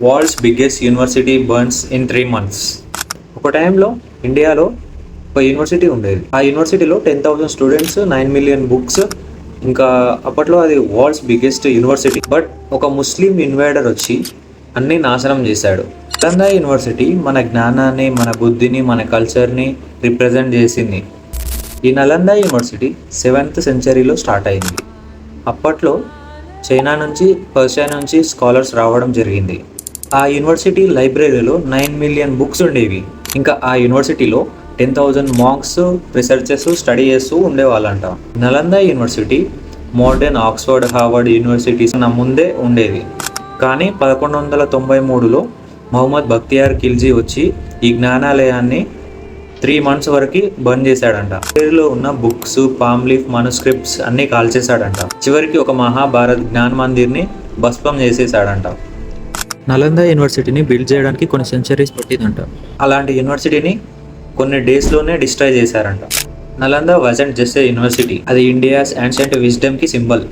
World's biggest university burns in 3 months. ఒక టైంలో ఇండియాలో ఒక యూనివర్సిటీ ఉండేది. ఆ యూనివర్సిటీలో 10,000 స్టూడెంట్స్, 9 million బుక్స్. ఇంకా అప్పట్లో అది వరల్డ్స్ బిగ్గెస్ట్ యూనివర్సిటీ. బట్ ఒక ముస్లిం ఇన్వైడర్ వచ్చి అన్నీ నాశనం చేశాడు. నలంద యూనివర్సిటీ మన జ్ఞానాన్ని, మన బుద్ధిని, మన కల్చర్ని రిప్రజెంట్ చేసింది. ఈ నలంద యూనివర్సిటీ 7th centuryలో స్టార్ట్ అయింది. అప్పట్లో చైనా నుంచి, పర్షియా నుంచి స్కాలర్స్ రావడం జరిగింది. ఆ యూనివర్సిటీ లైబ్రరీలో 9 million బుక్స్ ఉండేవి. ఇంకా ఆ యూనివర్సిటీలో 10,000 మాంక్స్, రీసెర్చర్స్ స్టడీ చేస్తూ ఉండేవాళ్ళంట. Nalanda university modern Oxford, Harvard universities ముందే ఉండేది. కానీ 1193లో మొహమ్మద్ బక్తియార్ ఖిల్జీ వచ్చి ఈ జ్ఞానాలయాన్ని 3 months వరకు బంద్ చేశాడంట. పేరులో ఉన్న బుక్స్, పామ్ లీఫ్ మనస్క్రిప్ట్స్ అన్నీ కాల్చేశాడంట. చివరికి ఒక మహాభారత్ జ్ఞాన్ మందిర్ని భస్మం చేసేసాడంట. నలంద యూనివర్సిటీని బిల్డ్ చేయడానికి కొన్ని సెంచరీస్ పట్టిందంట. అలాంటి యూనివర్సిటీని కొన్ని డేస్లోనే డిస్ట్రాయ్ చేశారంట. Nalanda wasn't just a university, అది ఇండియాస్ యాన్షియంట్ విజ్డమ్కి సింబల్.